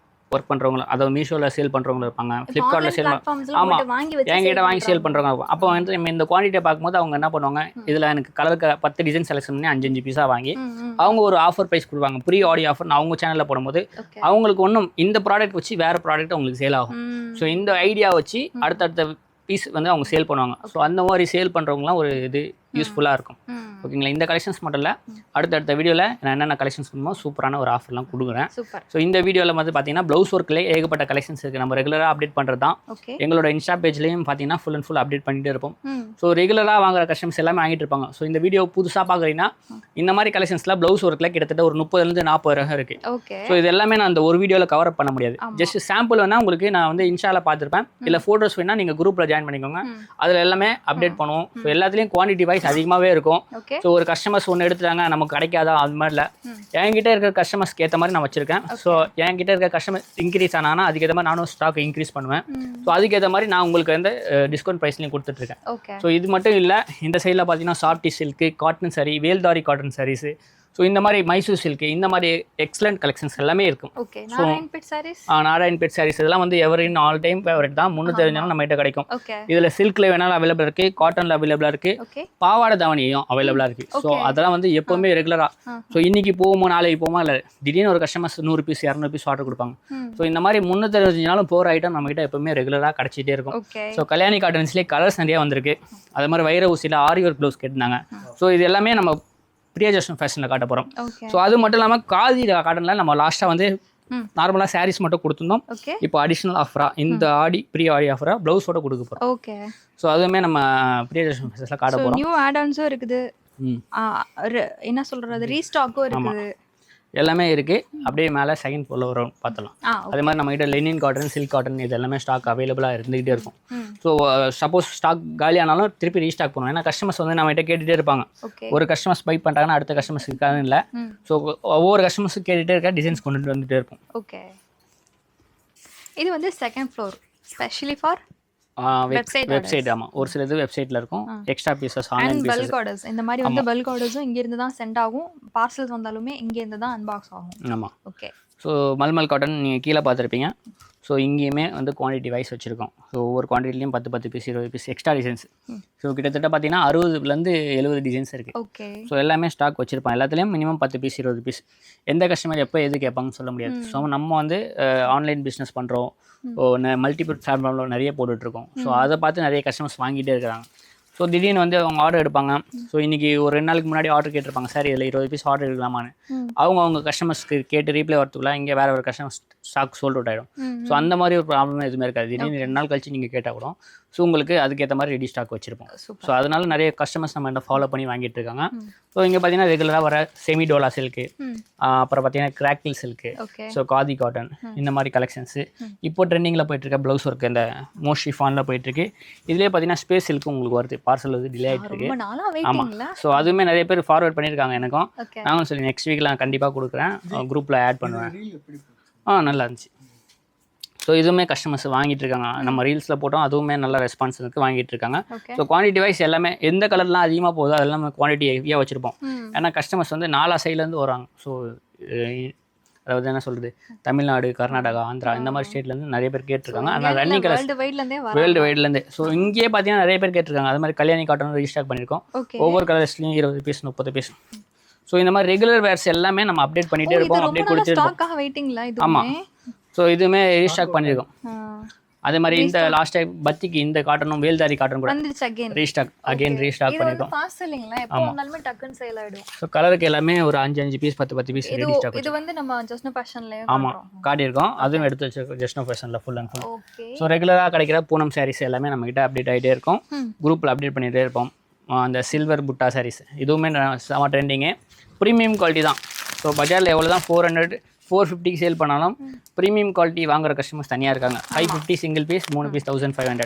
ஒர்க் பண்ணுறவங்க, அதாவது மீஷோவில் சேல் பண்ணுறவங்க இருப்பாங்க, ஃப்ளிப்கார்ட்டில் சேல் ஆமாம் என்கிட்ட வாங்கி சேல் பண்ணுறவங்க. அப்போ வந்து நம்ம இந்த குவான்டிட்டியை பார்க்கும்போது அவங்க என்ன பண்ணுவாங்க, இதில் எனக்கு கலருக்கு 10 டிசைன் செலக்ஷன் பண்ணி 5 பீஸாக வாங்கி அவங்க ஒரு ஆஃபர் ப்ரைஸ் கொடுப்பாங்க. ப்ரீ ஆடி ஆஃபர் அவங்க சேனலில் போடும்போது அவங்களுக்கு ஒன்றும் இந்த ப்ராடக்ட் வச்சு வேறு ப்ராடக்ட் அவங்களுக்கு சேல் ஆகும். ஸோ இந்த ஐடியா வச்சு அடுத்தடுத்த பீஸ் வந்து அவங்க சேல் பண்ணுவாங்க. ஸோ அந்த மாதிரி சேல் பண்ணுறவங்களாம் ஒரு இது யூஸ்ஃபுல்லாக இருக்கும். ஓகேங்களா? இந்த கலெக்ஷன்ஸ் மட்டும் இல்லை, அடுத்தடுத்த வீடியோவில் நான் என்னென்ன கலெக்ஷன்ஸ் பண்ணுமோ சூப்பரான ஒரு ஆஃபர்லாம் கொடுக்குறேன். ஸோ இந்த வீடியோவில் வந்து பார்த்தீங்கன்னா ப்ளவுஸ் ஒர்க்லேயே ஏகப்பட்ட கலெக்ஷன்ஸ் இருக்குது. நம்ம ரெகுலராக அப்டேட் பண்ணுறது தான். எங்களோட இன்ஸ்டா பேஜ்லேயும் பார்த்தீங்கன்னா ஃபுல் அண்ட் ஃபுல் அப்டேட் பண்ணிகிட்டே இருப்போம். ஸோ ரெகுலராக வாங்குற கஸ்டமர்ஸ் எல்லாமே வாங்கிட்டு இருப்பாங்க. ஸோ இந்த வீடியோ புதுசாக பார்க்குறீங்கன்னா இந்த மாதிரி கலெக்ஷன்ஸில் ப்ளவுஸ் ஒர்க்கில் கிட்டத்தட்ட ஒரு 30 - 40 ரகம் இருக்குது. ஸோ இது எல்லாமே நான் அந்த ஒரு வீடியோவில் கவர் அப் பண்ண முடியாது. ஜஸ்ட் சாம்பிள் வேணால் உங்களுக்கு நான் வந்து இன்ஸ்டாவில் பார்த்துருப்பேன். இல்லை ஃபோட்டோஸ் வேணால் நீங்கள் குரூப்பில் ஜாயின் பண்ணிக்கோங்க. அதில் எல்லாமே அப்டேட் பண்ணுவோம். ஸோ எல்லாத்துலேயும் குவான்டிட்டி வைஸ் அதிகமாகவே இருக்கும். ஸோ ஒரு கஸ்டமர்ஸ் ஒன்று எடுத்துட்டாங்க நமக்கு கிடைக்காதா அது மாதிரி இல்லை. என்கிட்ட இருக்கிற கஸ்டமர்ஸ்க்கு ஏற்ற மாதிரி நான் வச்சிருக்கேன். ஸோ என்கிட்ட இருக்கிற கஸ்டமர் இன்க்ரீஸ் ஆனாங்கன்னா அதுக்கேற்ற மாதிரி நானும் ஸ்டாக் இன்க்ரீஸ் பண்ணுவேன். ஸோ அதுக்கேற்ற மாதிரி நான் உங்களுக்கு வந்து டிஸ்கவுண்ட் ப்ரைஸ்லையும் கொடுத்துட்ருக்கேன். ஸோ இது மட்டும் இல்லை, இந்த சைடில் பார்த்தீங்கன்னா சாஃப்டி சில்க்கு, காட்டன் சாரி, வேல்தாரி காட்டன் சாரீஸு, ஸோ இந்த மாதிரி மைசூர் சில்க்கு, இந்த மாதிரி எக்ஸலண்ட் கலெக்ஷன்ஸ் எல்லாமே இருக்கும். ஸோ நாராயண்பேட் சாரீஸ் இதெல்லாம் வந்து எவரின் ஆல் டைம் ஃபேவரட் தான். 300 நம்ம கிட்ட கிடைக்கும். இதில் சில்கில் வேணாலும் அவைலபிளாக இருக்குது, காட்டனில் அவைலபிளாக இருக்குது, பாவாடை தாவணியும் அவைலபிளாக இருக்குது. ஸோ அதெல்லாம் வந்து எப்போவுமே ரெகுலராக. ஸோ இன்றைக்கி போவோமோ நாளைக்கு போவோமா இல்லை திடீர்னு ஒரு கஸ்டமர்ஸ் 100 பீஸ் 200 பீஸ் ஆர்டர் கொடுப்பாங்க. ஸோ இந்த மாதிரி 365 நாளும் போகிற ஐட்டம் நம்மகிட்ட எப்போவுமே ரெகுலராக கிடச்சிட்டே இருக்கும். ஸோ கல்யாணி காட்டன்ஸ்லேயே கலர்ஸ் நிறையா வந்திருக்கு. அது மாதிரி வைர ஊசியில் ஆரி ஒர்க் ப்ளவுஸ் கேட்டிருந்தாங்க. ஸோ இது எல்லாமே நம்ம பிரியா ஜஸ்னோ ஃபேஷனில் காட்ட போகிறோம். ஸோ அது மட்டும் இல்லாமல் காதி காட்டனில் நம்ம லாஸ்ட்டாக வந்து நார்மலாக சாரீஸ் மட்டும் கொடுத்துருந்தோம். இப்போ அடிஷ்னல் ஆஃபராக இந்த ஆடி ப்ரீ ஆடி ஆஃபராக ப்ளவுஸோட கொடுக்க போகிறோம். ஸோ அதுவுமே நம்ம பிரியா ஜஸ்னோ ஃபேஷனில் காட்ட போகிறோம். நியூ ஆட் ஆன்ஸும் இருக்குது. ம் என்ன சொல்கிறது, ரீஸ்டாக்கும் இருக்குது. எல்லாமே இருக்குது. அப்படியே மேலே செகண்ட் ஃப்ளோரில் வரும் பார்த்தலாம். அதே மாதிரி நம்மகிட்ட லெனின் காட்டன், சில்க் காட்டன் இது எல்லாமே ஸ்டாக் அவைலபிளாக இருந்துகிட்டே இருக்கும். ஸோ சப்போஸ் ஸ்டாக் காலி ஆனாலும் திருப்பி ரீஸ்டாக் பண்ணுவோம். ஏன்னா கஸ்டமர்ஸ் வந்து நம்மகிட்ட கேட்டுகிட்டே இருப்பாங்க. ஒரு கஸ்டமர்ஸ் பை பண்ணுறாங்கன்னா அடுத்த கஸ்டமர்ஸ் இருக்காதுன்னு இல்லை. ஸோ ஒவ்வொரு கஸ்டமர்ஸும் கேட்டுகிட்டே இருக்கா, டிசைன்ஸ் கொண்டுட்டு வந்துகிட்டே இருக்கும். ஓகே, இது வந்து second floor specially for website. ஆமாம், ஒரு சில இது வெப்சைட்டில் இருக்கும். Extra pieces, online pieces, bulk orders இந்த மாதிரி வந்து பல்க் ஆர்டர்ஸும் இங்கேருந்து தான் சென்ட் ஆகும். பார்சல்ஸ் வந்தாலுமே இங்கேருந்து தான் அன்பாக்ஸ் ஆகும். ஆமாம். ஓகே. ஸோ மல்மல் காட்டன் நீங்கள் கீழே பார்த்துருப்பீங்க. ஸோ இங்கேயுமே வந்து குவான்டிட்டி வைஸ் வச்சுருக்கோம். ஸோ ஒவ்வொரு குவான்டிட்டிலையும் 10 piece 20 piece extra designs. So கிட்டத்தட்ட பார்த்தீங்கன்னா 60லேருந்து 70 டிசைன்ஸ் இருக்குது. ஓகே. ஸோ எல்லாமே ஸ்டாக் வச்சுருப்போம். எல்லாத்துலேயும் மினிமம் 10 பீஸ் 20 பீஸ். எந்த கஸ்டமர் எப்போ எது கேட்பாங்கன்னு சொல்ல முடியாது. ஸோ நம்ம வந்து ஆன்லைன் பிஸ்னஸ் பண்ணுறோம். மல்டிபிள் பிளாட்ஃபார்மில் நிறைய போட்டுட்ருக்கோம். ஸோ அதை பார்த்து நிறைய கஸ்டமர்ஸ் வாங்கிட்டே இருக்கிறாங்க. ஸோ திடீர்னு வந்து அவங்க ஆர்டர் எடுப்பாங்க. ஸோ இன்றைக்கி ஒரு 2 நாளுக்கு முன்னாடி ஆர்டர் கேட்டிருப்பாங்க, சார் இதில் 20 பீஸ் ஆர்டர் எடுக்கலாமான்னு. அவங்க கஸ்டமர்ஸ்க்கு கேட்டு ரீப்ளை வரத்துக்குள்ள இங்கே வேறு ஒரு கஸ்டமர் ஸ்டாக் சோல்ட் அவுட் ஆகிடும். ஸோ அந்த மாதிரி ஒரு ப்ராப்ளம் எதுவுமே இருக்காது. திடீர்னு 2 நாள் கழிச்சு நீங்கள் கேட்டால் கூட ஸோ உங்களுக்கு அதுக்கேற்ற மாதிரி ரெடி ஸ்டாக் வச்சுருப்போம். ஸோ அதனால நிறைய கஸ்டமர்ஸ் நம்ம என்ன ஃபாலோ பண்ணி வாங்கிட்டு இருக்காங்க. ஸோ இங்கே பார்த்தீங்கன்னா ரெகுலராக வர செமி டோலா சில்க்கு, அப்புறம் பார்த்தீங்கன்னா crackle silk, so khadi cotton இந்த மாதிரி கலெக்ஷன்ஸு. இப்போ ட்ரெண்டிங்கில் போயிட்டுருக்க ப்ளவுஸ் ஒர்க்கு இந்த மோஸ்ட் ஷிஃபானில் போயிட்டுருக்கு. இதுலேயே பார்த்தீங்கன்னா ஸ்பேஸ் சில்க்கு உங்களுக்கு வருது. பார்சல் வந்து டிலே ஆகிட்டு இருக்கு. ஆமாம். ஸோ அதுவுமே நிறைய பேர் ஃபார்வர்ட் பண்ணியிருக்காங்க எனக்கும். நாங்களும் சொல்லி நெக்ஸ்ட் வீக்கில் நான் கண்டிப்பாக கொடுக்குறேன், குரூப்பில் ஆட் பண்ணுவேன். நல்லா இருந்துச்சு. ஸோ இதுவுமே கஸ்டமர்ஸ் வாங்கிட்டு இருக்காங்க. நம்ம ரீல்ஸில் போட்டோம், அதுவுமே நல்ல ரெஸ்பான்ஸ் இருக்குது, வாங்கிட்டு இருக்காங்க. ஸோ குவான்டிட்டி வைஸ் எல்லாமே எந்த கலர்லாம் அதிகமாக போகுதோ அதெல்லாம் நம்ம குவான்டிட்டி ஹெவியாக வச்சுருப்போம். ஏன்னா கஸ்டமர்ஸ் வந்து 4 சைட்லேருந்து வராங்க. ஸோ அதாவது என்ன சொல்கிறது, தமிழ்நாடு, கர்நாடகா, ஆந்திரா இந்த மாதிரி ஸ்டேட்லேருந்து நிறைய பேர் கேட்டிருக்காங்க. ஆனால் ரன்னிங் கலர்ஸ் வேர்ல்டு வைட்லேருந்து. ஸோ இங்கேயே பார்த்தீங்கன்னா நிறைய பேர் கேட்டிருக்காங்க. அது மாதிரி கல்யாணி காட்டன் ரிஜிஸ்டர் பண்ணியிருக்கோம். ஒவ்வொரு கலர்ஸ்லையும் 20 பீஸ் 30 பீஸ். ஸோ இந்த மாதிரி ரெகுலர் வேர்ஸ் எல்லாமே நம்ம அப்டேட் பண்ணிகிட்டே இருப்போம், அப்டேட் கொடுத்துருக்கோம். ஆமாம். ஸோ இதுவுமே ரீஸ்டாக் பண்ணியிருக்கோம். அதே மாதிரி இந்த லாஸ்ட் டைம் பத்திக்கு இந்த காட்டனும் வேல்தாரி காட்டன் கூட ரீஸ்டாக் பண்ணியிருக்கோம். ஸோ கலருக்கு எல்லாமே ஒரு 5 பீஸ் 10 பீஸ் ரீஸ்டாக். இது வந்து நம்ம ஜஸ்ட் ஃபேஷன்ல ஆமாம் காட்டியிருக்கோம். அதுவும் எடுத்து வச்சிருக்கோம் ஜஸ்ட் ஃபேஷனில் ஃபுல் அண்ட் ஃபுல். ஸோ ரெகுலராக கிடைக்கிற பூனம் சாரீஸ் எல்லாமே நம்மகிட்ட அப்டேட் ஆகிட்டே இருக்கும். குரூப்பில் அப்டேட் பண்ணிகிட்டே இருப்போம். அந்த சில்வர் புட்டா சாரீஸ் இதுவுமே செம ட்ரெண்டிங்கு. ப்ரீமியம் குவாலிட்டி தான். ஸோ பஜாரில் எவ்வளோ தான் 400 450 சேல் பண்ணாலும் ப்ரீமியம் குவாலிட்டி வாங்குற கஸ்டமர்ஸ் தனியாக இருக்காங்க. 550 சிங்கிள் பீஸ், 3 பீஸ் 1500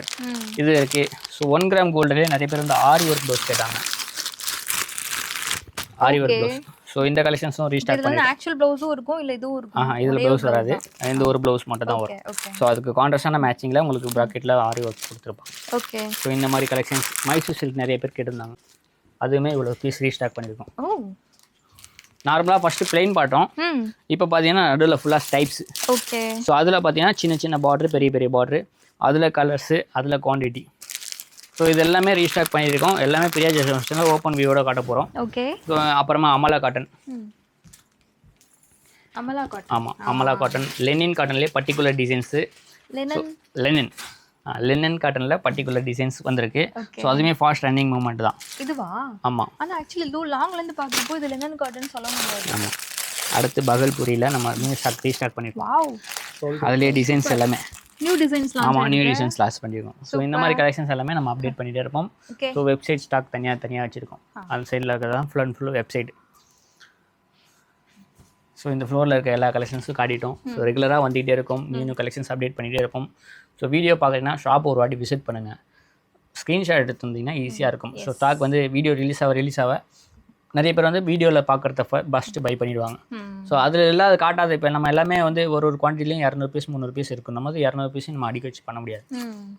இது இருக்குது. ஸோ 1 கிராம் கோல்டுலேயே நிறைய பேர் வந்து ஆரி ஒர்க் ப்ளவுஸ் கேட்டாங்க. ஆரி ஒர்க் ப்ளவுஸ். ஸோ இந்த கலெக்ஷன்ஸும் ரீஸ்டார்ட் பண்ணி ஆக்சுவல் ப்ளவுஸும் இருக்கும், இல்லை இதுவும் இருக்கும். இதில் ப்ளவுஸ் வராது, இந்த ஒரு ப்ளவுஸ் மட்டும் தான் வரும். ஸோ அதுக்கு கான்ட்ராஸ்டான மேட்சிங்கில் உங்களுக்கு ப்ராக்கெட்டில் ஆரி ஒர்க் கொடுத்துருப்பாங்க. ஓகே. ஸோ இந்த மாதிரி கலெக்ஷன்ஸ் மைசூர் சில்க் நிறைய பேர் கேட்டிருந்தாங்க. அதுவுமே இவ்வளோ பீஸ் ரீஸ்டாக் பண்ணியிருக்கோம். நார்மலாக ஃபஸ்ட்டு பிளெயின் பாட்டோம். இப்போ பார்த்தீங்கன்னா நடுவில் ஃபுல்லாக ஸ்டைப்ஸ். ஓகே. ஸோ அதில் பார்த்தீங்கன்னா சின்ன சின்ன பார்டரு, பெரிய பெரிய பார்டரு, அதில் கலர்ஸு, அதில் குவான்டிட்டி. ஸோ இது எல்லாமே ரீஸ்டாக் பண்ணியிருக்கோம். எல்லாமே பெரிய ஜெஸ்டில் ஓப்பன் வியூவோட காட்ட போகிறோம். ஓகே. ஸோ அப்புறமா அமலா காட்டன். ஆமாம், அமலா காட்டன். லெனின் காட்டன்லேயே பர்டிகுலர் டிசைன்ஸு. லெனின் காட்டனில் பர்டிகுலர் டிசைன்ஸ் வந்திருக்கு. ஸோ அதுவுமே ஃபாஸ்ட் ரன்னிங் மூவ்மெண்ட் தான். இதுவா? ஆமாம். ஆனால் ஆக்சுவலி லாங்லேருந்து பார்க்குறப்போ இது லெனின் காட்டன் சொல்ல முடியாது. ஆமாம். அடுத்து பகல்பூரியில் நம்ம நியூ ஸ்டாக் ரீஸ்டாக் பண்ணியிருக்கோம். அதுலேயே டிசைன்ஸ் எல்லாமே நியூ டிசைன்ஸ். ஆமாம், நியூ டிசைன்ஸ் லான்ச் பண்ணியிருக்கோம். ஸோ இந்த மாதிரி கலெக்ஷன்ஸ் எல்லாமே நம்ம அப்டேட் பண்ணிகிட்டே இருப்போம். ஸோ வெப்சைட் ஸ்டாக் தனியாக வச்சுருக்கோம். அந்த சைடில் இருக்கிறதான் full and full website. So இந்த ஃப்ளோரில் இருக்க எல்லா கலெக்ஷன்ஸும் காட்டிட்டோம். ஸோ ரெகுலராக வந்துகிட்டே இருக்கும், நியூ கலெக்ஷன்ஸ் அப்டேட் பண்ணிகிட்டே இருப்போம். ஸோ வீடியோ பார்க்குறீங்கன்னா ஷாப் ஒரு வாட்டி விசிட் பண்ணுங்கள். ஸ்க்ரீன்ஷாட் எடுத்து வந்தீங்கன்னா ஈஸியாக இருக்கும். ஸோ ஸ்டாக் வந்து வீடியோ ரிலீஸ் ஆக நிறைய பேர் வந்து வீடியோவில் பார்க்குறத ஃபஸ்ட்டு பை பண்ணிவிடுவாங்க. ஸோ அதில் எல்லாம் அது காட்டாது. இப்போ நம்ம எல்லாமே வந்து ஒரு குவான்டிட்டிலையும் 200 பீஸ் 300 பீஸ் இருக்கும். நம்ம வந்து 200 பீஸ் நம்ம அடிக்க வச்சு பண்ண முடியாது.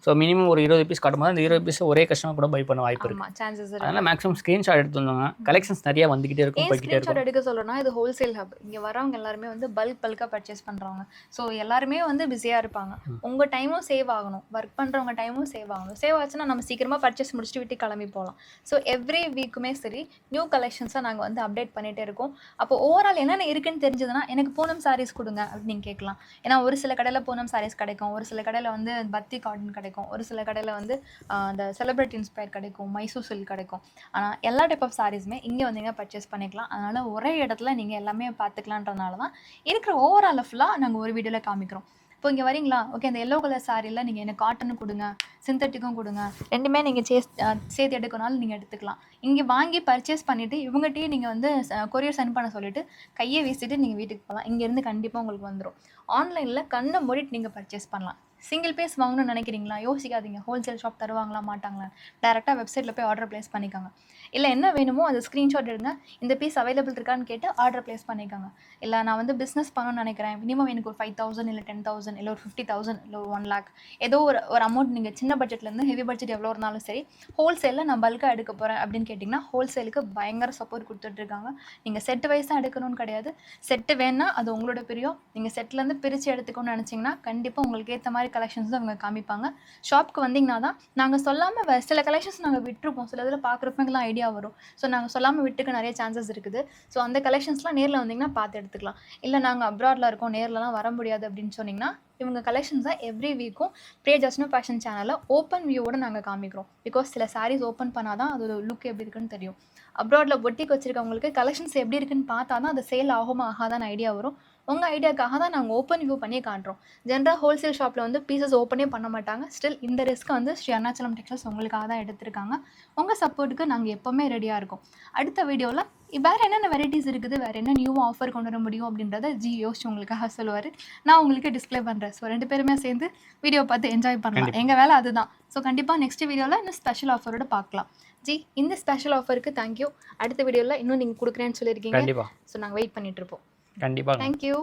ஸோ மினிமம் ஒரு 20 பீஸ் காட்டும்போது அந்த 20 பீஸ் ஒரே கஸ்டமர் கூட பை பண்ண வாய்ப்பு இருக்குது. அதனால் மேக்ஸிமம் ஸ்க்ரீன்ஷாட் எடுத்து வந்தாங்க. கலெக்ஷன்ஸ் நிறையா வந்துகிட்டே இருக்கும், போய்கிட்டே இருக்கும். எடுக்க சொல்லணும்னா இது ஹோல்சேல் ஹப். இங்கே வரவங்க எல்லாருமே வந்து பல்காக பர்ச்சேஸ் பண்ணுறவங்க. ஸோ எல்லாருமே வந்து பிஸியாக இருப்பாங்க. உங்கள் டைமும் சேவ் ஆகணும், ஒர்க் பண்ணுறவங்க டைமும் சேவ் ஆகணும். சேவ் ஆச்சுன்னா நம்ம சீக்கிரமாக பர்ச்சேஸ் முடிச்சுட்டு விட்டு கிளம்பி போகலாம். ஸோ எவ்ரி வீக்குமே சரி நியூ கலெக்ஷன்ஸாக நாங்கள் வந்து அப்டேட் பண்ணிகிட்டே இருக்கோம். அப்போ ஓவரால் என்னென்ன இருக்குன்னு தெரிஞ்சதுன்னா எனக்கு பூனம் சாரீஸ் கொடுங்க அப்படின்னு நீங்கள் கேட்கலாம். ஏன்னா ஒரு சில கடையில் பூனம் சாரீஸ் கிடைக்கும், ஒரு சில கடையில் வந்து பத்தி காட்டன் கிடைக்கும், ஒரு சில கடையில் வந்து அந்த செலிப்ரிட்டி இன்ஸ்பயர் கிடைக்கும், மைசூர் சில்க் கிடைக்கும். ஆனால் எல்லா டைப் ஆஃப் சாரீஸுமே இங்கே வந்தீங்க பர்ச்சேஸ் பண்ணிக்கலாம். அதனால் ஒரே இடத்துல நீங்கள் எல்லாமே பார்த்துக்கலான்றதுனால தான் இருக்கிற ஓவரால் ஃபுல்லாக நாங்கள் ஒரு வீடியோவில் காமிக்கிறோம். இப்போ இங்கே வரீங்களா, ஓகே அந்த எல்லோ கலர் சாரியில் நீங்கள் எனக்கு காட்டனும் கொடுங்க, சிந்தட்டிக்கும் கொடுங்க, ரெண்டுமே நீங்கள் சேர்த்து எடுக்கணும்னாலும் நீங்கள் எடுத்துக்கலாம். இங்கே வாங்கி பர்ச்சேஸ் பண்ணிவிட்டு இவங்ககிட்டயே நீங்கள் வந்து கொரியர் சென்ட் பண்ண சொல்லிவிட்டு கையை வீசிட்டு நீங்கள் வீட்டுக்கு போகலாம். இங்கேருந்து கண்டிப்பாக உங்களுக்கு வந்துடும். ஆன்லைனில் கண்ணை மூடிட்டு நீங்கள் பர்ச்சேஸ் பண்ணலாம். சிங்கிள் பீஸ் வாங்கணும்னு நினைக்கிறீங்களா, யோசிக்காதீங்க. ஹோல்சேல் ஷாப் தருவாங்களா மாட்டாங்களா, டேரெக்டாக வெப்சைட்டில் போய் ஆர்டர் ப்ளேஸ் பண்ணிக்கோங்க. இல்லை என்ன வேணுமோ அதை ஸ்க்ரீன்ஷாட் எடுங்க, இந்த பீஸ் அவைலபிள் இருக்கான்னு கேட்டு ஆர்டர் ப்ளேஸ் பண்ணிக்கோங்க. இல்லை நான் வந்து பிஸ்னஸ் பண்ணணும்னு நினைக்கிறேன், மினிமம் எனக்கு ஒரு 5,000 இல்லை 10,000 இல்லை ஒரு 50,000 இல்லை ஒரு 1 lakh ஏதோ ஒரு அமௌண்ட், நீங்கள் சின்ன பட்ஜெட்லேருந்து ஹெவி பட்ஜெட் எவ்வளோ இருந்தாலும் சரி, ஹோல்சேலில் நான் பல்காக எடுக்க போகிறேன் அப்படின்னு கேட்டிங்கன்னா ஹோல்சேலுக்கு பயங்கர சப்போர்ட் கொடுத்துட்ருக்காங்க. நீங்கள் செட்டு வைஸ் தான் எடுக்கணும்னு கிடையாது, செட்டு வேணால் அது உங்களோட பிரியம். நீங்கள் செட்லேருந்து பிரித்து எடுத்துக்கணும்னு நினச்சிங்கன்னா கண்டிப்பாக உங்களுக்கு ஏற்ற மாதிரி கலெக்ஷன்ஸ் தான் அவங்க காமிப்பாங்க. ஷாப்புக்கு வந்தீங்கன்னா தான் நாங்கள் சொல்லாமல் சில கலெக்ஷன்ஸ் நாங்கள் விட்டுருப்போம், சில இதில் பார்க்குறப்பங்கலாம் ஐடியா வரும். ஸோ நாங்கள் சொல்லாமல் விட்டுக்க நிறைய சான்சஸ் இருக்குது. ஸோ அந்த கலெக்ஷன்ஸ்லாம் நேரில் வந்தீங்கன்னா பார்த்து எடுத்துக்கலாம். இல்லை நாங்கள் அப்ராடில் இருக்கோம், நேர்லலாம் வர முடியாது அப்படின்னு சொன்னிங்கன்னா இவங்க கலெக்ஷன்ஸை எவ்ரி வீக்கும் பிரியா ஜஸ்னோ ஃபேஷன் சேனலில் ஓப்பன் வியூவோடு நாங்கள் காமிக்கிறோம். பிகாஸ் சில சாரீஸ் ஓப்பன் பண்ணால் தான் அதோட லுக் எப்படி இருக்குன்னு தெரியும். அப்ராடில் பொட்டிக் வச்சுருக்கவங்களுக்கு கலெக்ஷன்ஸ் எப்படி இருக்குன்னு பார்த்தா தான் அது சேல் ஆகுமா ஆகாதான்னு ஐடியா வரும். உங்கள் ஐடியாக்காக தான் நாங்கள் ஓப்பன் வியூ பண்ணி காட்டுறோம். ஜென்ரல் ஹோல்சேல் ஷாப்பில் வந்து பீசஸ் ஓப்பனே பண்ண மாட்டாங்க. ஸ்டில் இந்த ரிஸ்க்கை வந்து ஸ்ரீ அருணாச்சலம் டெக்ஸ்டைல்ஸ் உங்களுக்காக தான் எடுத்திருக்காங்க. உங்கள் சப்போர்ட்டுக்கு நாங்கள் எப்போவுமே ரெடியாக இருக்கோம். அடுத்த வீடியோவில் வேறு என்னென்ன வெரைட்டிஸ் இருக்குது, வேறு என்ன நியூவாக ஆஃபர் கொண்டு வர முடியும் அப்படின்றத யோசிச்சு உங்களுக்காக சொல்லுவார். நான் உங்களுக்கு டிஸ்ப்ளே பண்ணுறேன். ஸோ 2 பேருமே சேர்ந்து வீடியோ பார்த்து என்ஜாய் பண்ணலாம். எங்கள் வேலை அதுதான். ஸோ கண்டிப்பாக நெக்ஸ்ட் வீடியோவில் இன்னும் ஸ்பெஷல் ஆஃபரோட பார்க்கலாம். இந்த ஸ்பெஷல் ஆஃபருக்கு தேங்க்யூ. அடுத்த வீடியோவில் இன்னும் நீங்கள் கொடுக்குறேன்னு சொல்லியிருக்கீங்க. ஸோ நாங்கள் வெயிட் பண்ணிட்டு இருப்போம். கண்டிப்பாக தேங்க்யூ.